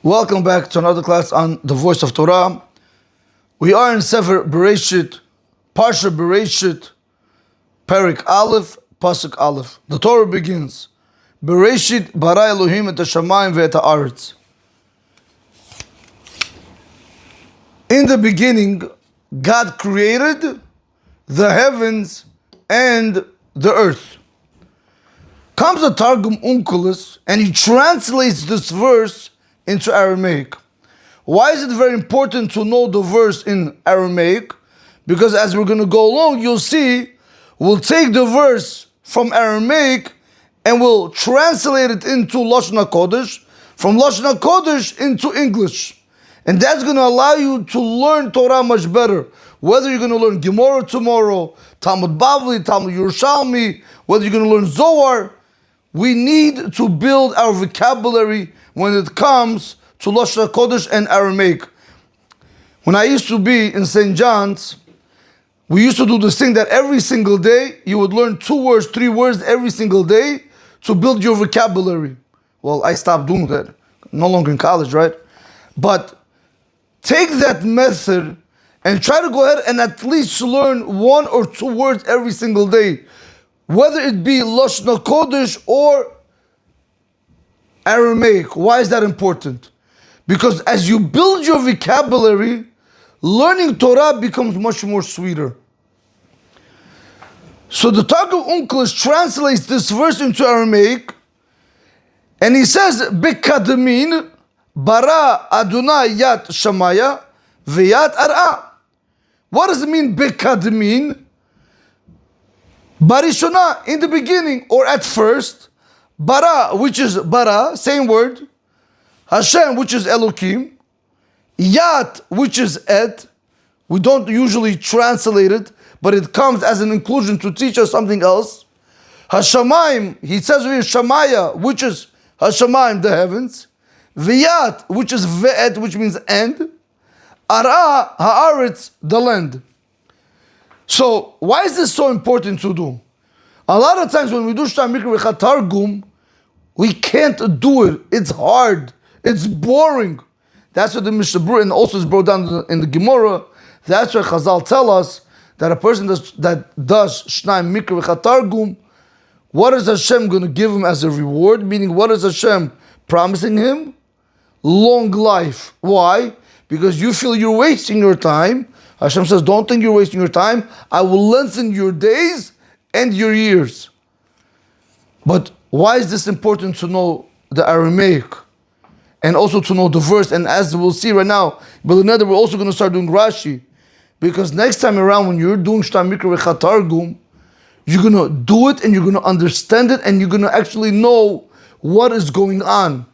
Welcome back to another class on the voice of Torah. We are in Sefer Bereshit, Parsha Bereshit, Perek Aleph, pasuk Aleph. The Torah begins, Bereshit bara Elohim et hashamayim ve'et haaretz. In the beginning, God created the heavens and the earth. Comes the Targum Onkelos and he translates this verse into Aramaic. Why is it very important to know the verse in Aramaic? Because as we're going to go along, you'll see we'll take the verse from Aramaic and we'll translate it into Lashon HaKodesh, from Lashon HaKodesh into English. And that's going to allow you to learn Torah much better. Whether you're going to learn Gemara tomorrow, Talmud Bavli, Talmud Yerushalmi, whether you're going to learn Zohar, we need to build our vocabulary when it comes to Lashon HaKodesh and Aramaic. When I used to be in St. John's, we used to do this thing that every single day you would learn 2 words, 3 words every single day to build your vocabulary. Well, I stopped doing that. No longer in college, right? But take that method and try to go ahead and at least learn 1 or 2 words every single day. Whether it be Lashon HaKodesh or Aramaic. Why is that important? Because as you build your vocabulary, learning Torah becomes much more sweeter. So the Targum Onkelos translates this verse into Aramaic, and he says, Bekademin bara Adonai yat shamaya v'yat ar'a. What does it mean, Bekademin? Barishona, in the beginning or at first. Bara, which is bara, same word. Hashem, which is Elohim. Yat, which is et. We don't usually translate it, but it comes as an inclusion to teach us something else. Hashamayim, he says here Shamaya, which is Hashamayim, the heavens. V'yat, which is ve'et, which means end. Ara, haaretz, the land. So, why is this so important to do? A lot of times when we do Shtar Mikra V'Chat Targum, we can't do it. It's hard. It's boring. That's what the Mishnah Berurah and also is brought down in the Gemara. That's why Chazal tell us that a person that does Shtar Mikra V'Chat Targum, what is Hashem going to give him as a reward? Meaning, what is Hashem promising him? Long life. Why? Because you feel you're wasting your time. Hashem says, don't think you're wasting your time. I will lengthen your days and your years. But why is this important to know the Aramaic? And also to know the verse. And as we'll see right now, but another, we're also going to start doing Rashi. Because next time around, when you're doing Shtar Mikra V'Chat Targum, you're going to do it and you're going to understand it and you're going to actually know what is going on.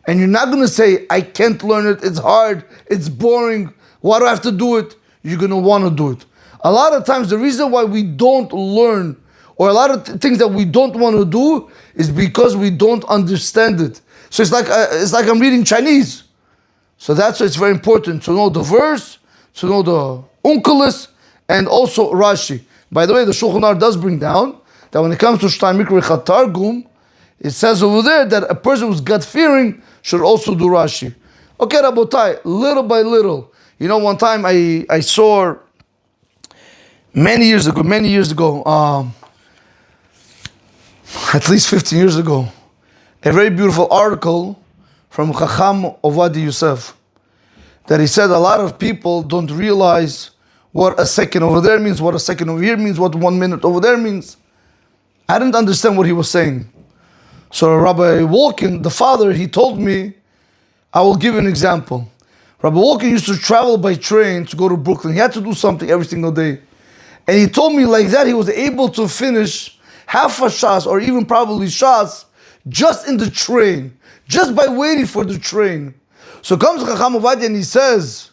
And you're not going to say, I can't learn it, it's hard, it's boring, why do I have to do it? You're going to want to do it. A lot of times, the reason why we don't learn, or a lot of things that we don't want to do, is because we don't understand it. So it's like I'm reading Chinese. So that's why it's very important to know the verse, to know the Onkelos, and also Rashi. By the way, the Shulchan Aruch does bring down that when it comes to Shtar Mikra V'Chat Targum, it says over there that a person who's God-fearing should also do Rashi. Okay, Rabotai, little by little. You know, one time I saw many years ago, at least 15 years ago, a very beautiful article from Chacham Ovadi Yosef, that he said a lot of people don't realize what a second over there means, what a second over here means, what 1 minute over there means. I didn't understand what he was saying. So Rabbi Wolkin, the father, he told me, I will give you an example. Rabbi Wolkin used to travel by train to go to Brooklyn. He had to do something every single day. And he told me like that he was able to finish half a shas or even probably shas just in the train, just by waiting for the train. So comes Chacham Ovadia and he says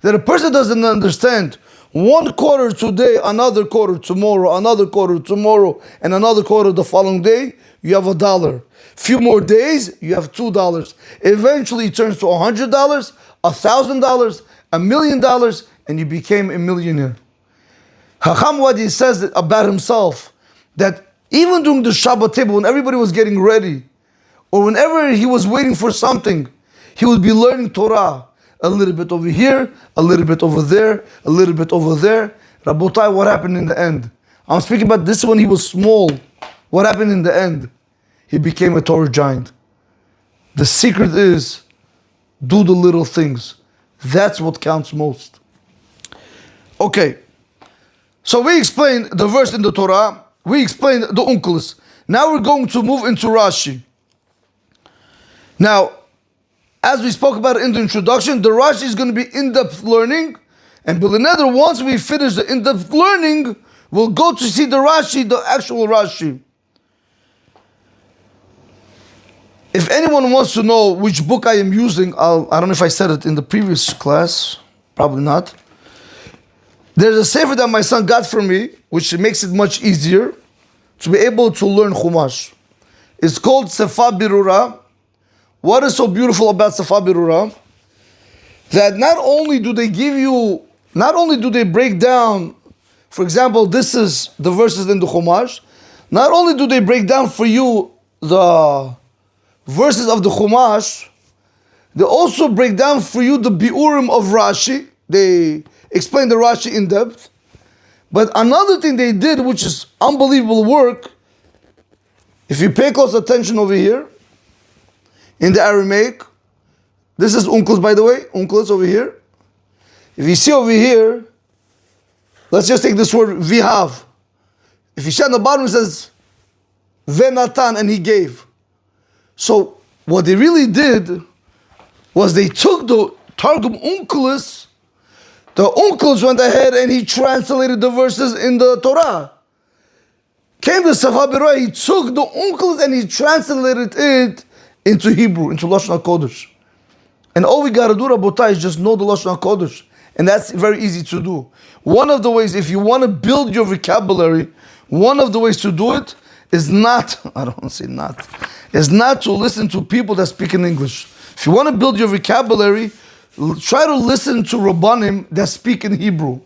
that a person doesn't understand 1 quarter today, another quarter tomorrow, another quarter tomorrow, and another quarter the following day, you have $1. Few more days, you have $2. Eventually it turns to $100, $1,000, $1 million, and you became a millionaire. Chacham Wadi says about himself that even during the Shabbat table, when everybody was getting ready, or whenever he was waiting for something, he would be learning Torah. A little bit over here, a little bit over there, a little bit over there. Rabotai, what happened in the end? I'm speaking about this when he was small. What happened in the end? He became a Torah giant. The secret is, do the little things. That's what counts most. Okay. So we explained the verse in the Torah. We explained the unkelos. Now we're going to move into Rashi. Now, as we spoke about in the introduction, the Rashi is going to be in-depth learning. And Bilineder, once we finish the in-depth learning, we'll go to see the Rashi, the actual Rashi. If anyone wants to know which book I am using, I don't know if I said it in the previous class. Probably not. There's a sefer that my son got from me, which makes it much easier to be able to learn Chumash. It's called Sefa Birura. What is so beautiful about Sefa Birura? That not only do they break down, for example, this is the verses in the Chumash, not only do they break down for you the verses of the Chumash, they also break down for you the Biurim of Rashi. They explain the Rashi in depth. But another thing they did, which is unbelievable work, if you pay close attention over here, in the Aramaic, this is unkelos, by the way, unkelos over here. If you see over here, let's just take this word vihav. If you see on the bottom, it says venatan, and he gave. So what they really did was they took the Targum unkelos. The unkelos went ahead and he translated the verses in the Torah. Came to Sefa Birura, he took the unkelos and he translated it into Hebrew, into Lashon HaKodesh. And all we got to do, Rabotai, is just know the Lashon HaKodesh. And that's very easy to do. One of the ways, if you want to build your vocabulary, one of the ways to do it is not, I don't want to say not, is not to listen to people that speak in English. If you want to build your vocabulary, try to listen to Rabbanim that speak in Hebrew.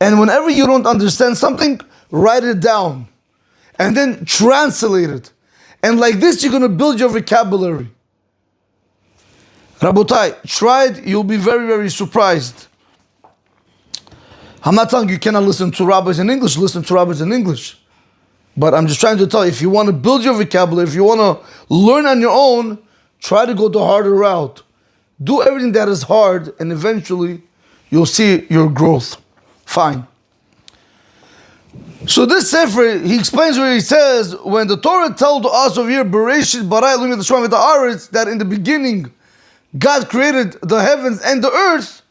And whenever you don't understand something, write it down. And then translate it. And like this, you're going to build your vocabulary. Rabotai, try it. You'll be very, very surprised. I'm not telling you cannot listen to rabbis in English. Listen to rabbis in English. But I'm just trying to tell you, if you want to build your vocabulary, if you want to learn on your own, try to go the harder route. Do everything that is hard, and eventually you'll see your growth. Fine. So this sefer, he explains where he says, when the Torah told us over here, Bereshit bara Elohim et Hashem et haaretz, that in the beginning God created the heavens and the earth,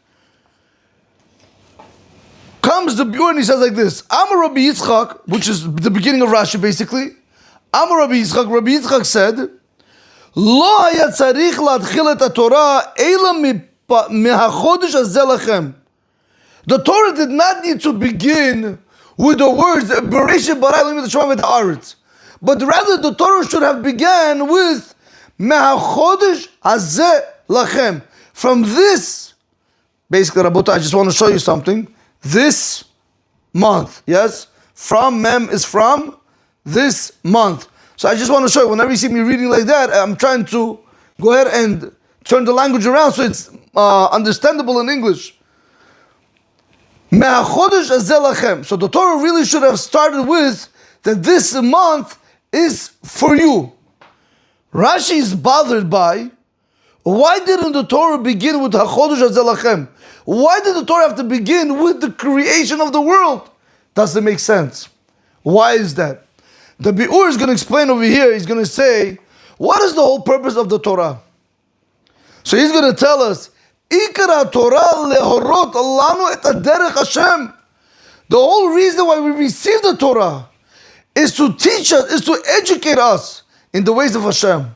comes the Biur and he says like this, Amar Rabbi Yitzchak, which is the beginning of Rashi basically, Amar Rabbi Yitzchak said, Lo haya tzarich latchil et haTorah ela mehachodesh hazeh lachem. The Torah did not need to begin with the words Bereshit bara Elohim et Hashem et haaretz, but rather the Torah should have began with mehachodesh hazeh lachem. From this, basically, Rabotai, I just want to show you something. This month, yes? From mem is from this month. So I just want to show you, whenever you see me reading like that, I'm trying to go ahead and turn the language around so it's understandable in English. Me'achodesh hazeh lachem. So the Torah really should have started with that this month is for you. Rashi is bothered by, why didn't the Torah begin with hachodesh hazeh lachem? Why did the Torah have to begin with the creation of the world? Doesn't make sense. Why is that? The Biur is going to explain over here. He's going to say, what is the whole purpose of the Torah? So he's going to tell us, Ikar Torah lehorot lanu et derech Hashem. The whole reason why we receive the Torah is to teach us, is to educate us in the ways of Hashem.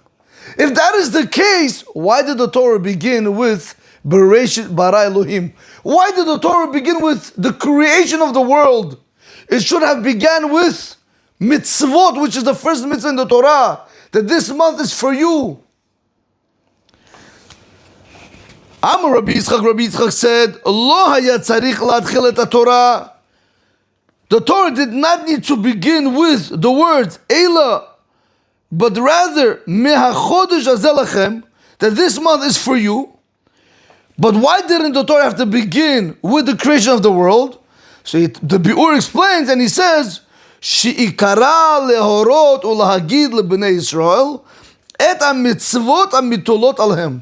If that is the case, why did the Torah begin with Bereshit bara Elohim? Why did the Torah begin with the creation of the world? It should have began with mitzvot, which is the first mitzvah in the Torah, that this month is for you. Amar Rabbi Yitzchak said, Lo haya tzarich latchil et haTorah. The Torah did not need to begin with the words Eila, but rather mehachodesh hazeh lachem, that this month is for you. But why didn't the Torah have to begin with the creation of the world? So the Biur explains, and he says, She'ikara lehorot ulahagid lebnei Yisrael et ha-mitzvot ha-mitolot alhem.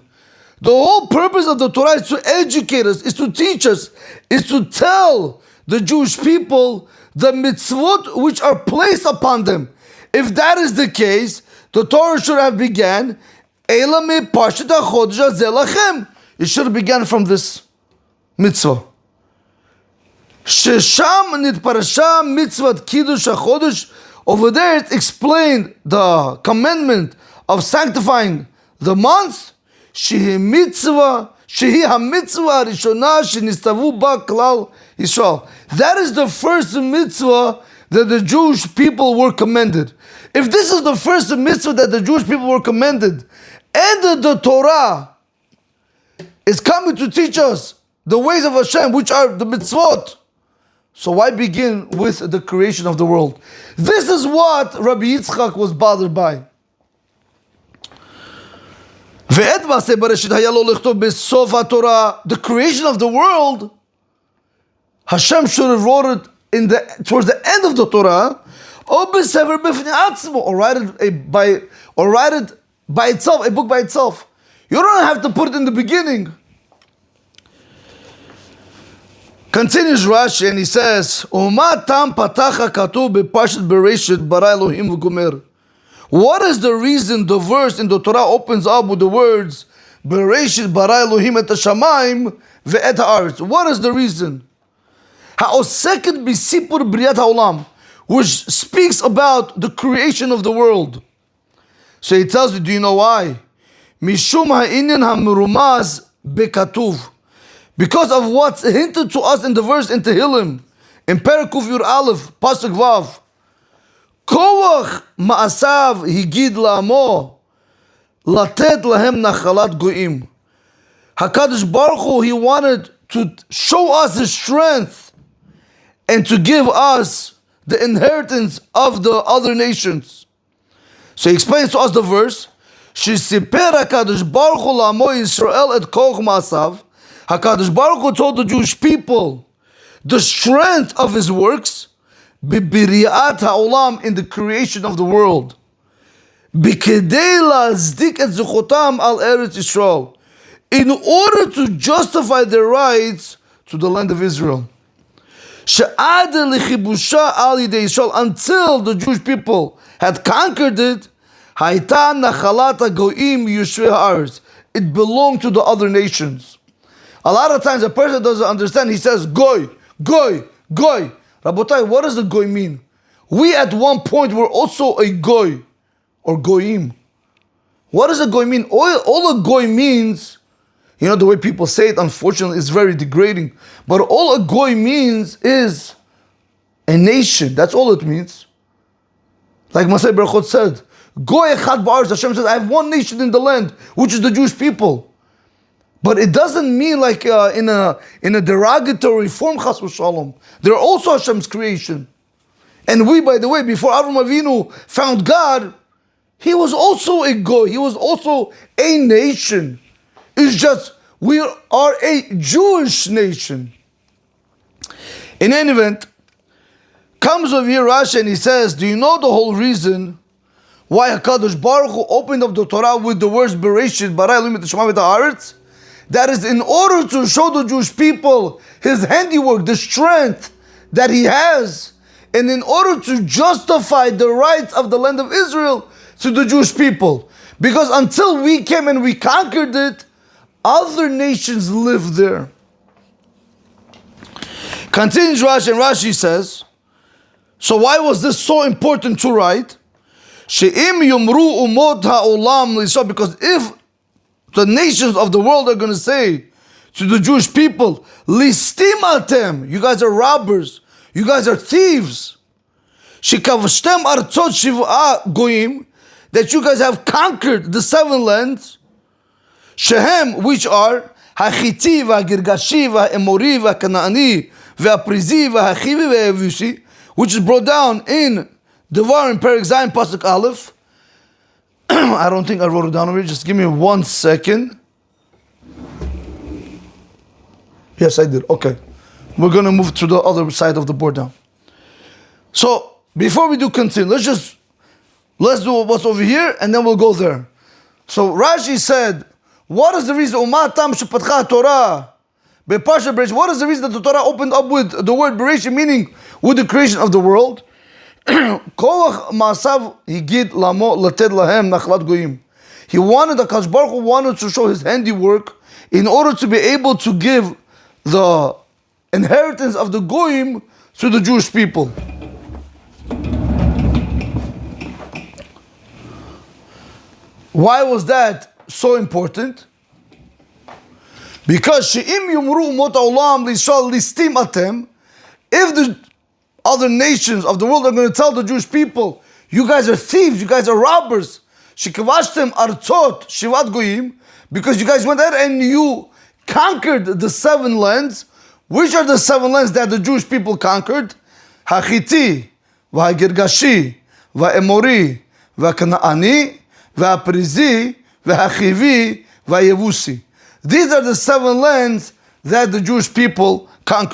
The whole purpose of the Torah is to educate us, is to teach us, is to tell the Jewish people the mitzvot which are placed upon them. If that is the case, the Torah should have began, Eila me parshat ha-chodesh hazeh lachem. It should have begun from this mitzvah. Shesham nitparasha mitzvat kiddush ha-chodesh. Over there it explained the commandment of sanctifying the month. Shehi ha-mitzvah rishona shenistavu ba klal Yisrael. That is the first mitzvah that the Jewish people were commanded. If this is the first mitzvah that the Jewish people were commanded, and the Torah is coming to teach us the ways of Hashem, which are the mitzvot, so why begin with the creation of the world? This is what Rabbi Yitzchak was bothered by. The creation of the world, Hashem should have wrote it towards the end of the Torah, or write it by itself, a book by itself. You don't have to put it in the beginning. Continues Rashi and he says, what is the reason the verse in the Torah opens up with the words Bereshit bara Elohim et hashamayim ve'et ha'aretz? What is the reason? Ha'oseket b'sipur briyat ha'olam, which speaks about the creation of the world. So he tells you, do you know why? Mishum ha'inyan ha'merumaz bekatuv. Because of what's hinted to us in the verse in Tehillim, in Perek Kuf Yud Aleph, pasuk Vav. Koach ma'asav higid la'amo latet lahem nachalat goim. HaKadosh Baruch Hu, He wanted to show us His strength and to give us the inheritance of the other nations. So he explains to us the verse, Shesiper HaKadosh Baruch Hu la'amo Yisrael et koach ma'asav. HaKadosh Baruch Hu told the Jewish people the strength of His works, b'biriat ha'olam, in the creation of the world, b'kedei la'azdik et zuchotam al Eretz Yisrael, in order to justify their rights to the land of Israel. She'ad lichibusha al yidei Yisrael, until the Jewish people had conquered it, hayta nachalat hagoim yushvei ha'aretz, it belonged to the other nations. A lot of times a person doesn't understand. He says, Goy, Goy, Goy. Rabotai, what does the Goy mean? We at one point were also a Goy, or Goyim. What does a Goy mean? All a Goy means, you know, the way people say it, unfortunately, is very degrading. But all a Goy means is a nation. That's all it means. Like Masay Berachot said, Goy echad ba'aretz. Hashem says, I have one nation in the land, which is the Jewish people. But it doesn't mean like in a derogatory form, chas v'shalom. They're also Hashem's creation. And we, by the way, before Avram Avinu found God, he was also a goy. He was also a nation. It's just we are a Jewish nation. In any event, comes over here Rashi and he says, do you know the whole reason why HaKadosh Baruch Hu opened up the Torah with the words Bereshit bara Elohim et hashamayim ve'et ha'aretz? That is in order to show the Jewish people His handiwork, the strength that He has, and in order to justify the rights of the land of Israel to the Jewish people. Because until we came and we conquered it, other nations lived there. Continues Rashi, and Rashi says, so why was this so important to write? She'im yumru umot ha'olam l'Yisrael, because if the nations of the world are going to say to the Jewish people, Listim atem, you guys are robbers, you guys are thieves. Shekavashtem artzot shiv'a goyim, that you guys have conquered the 7 lands. Shehem, which are Hachiti, V'Girgashi, V'Emori, V'Kanaani, V'Aprizi, V'Hachivi, V'Yevusi, which is brought down in Devarim Perek Zayin pasuk Aleph. I don't think I wrote it down over here. Just give me 1 second. Yes, I did. Okay. We're going to move to the other side of the board now. So, before we do continue, let's do what's over here and then we'll go there. So, Rashi said, what is the reason? What is the reason that the Torah opened up with the word Bereshit, meaning with the creation of the world? He wanted, the Kadosh Baruch Hu wanted to show his handiwork in order to be able to give the inheritance of the Goyim to the Jewish people. Why was that so important? Because if the other nations of the world are going to tell the Jewish people, you guys are thieves, you guys are robbers, because you guys went there and you conquered the 7 lands. Which are the 7 lands that the Jewish people conquered? Hachiti, V'hagirgashi, V'emori, V'kanaani, V'aperizi, V'hachivi, V'yevusi. These are the 7 lands that the Jewish people conquered.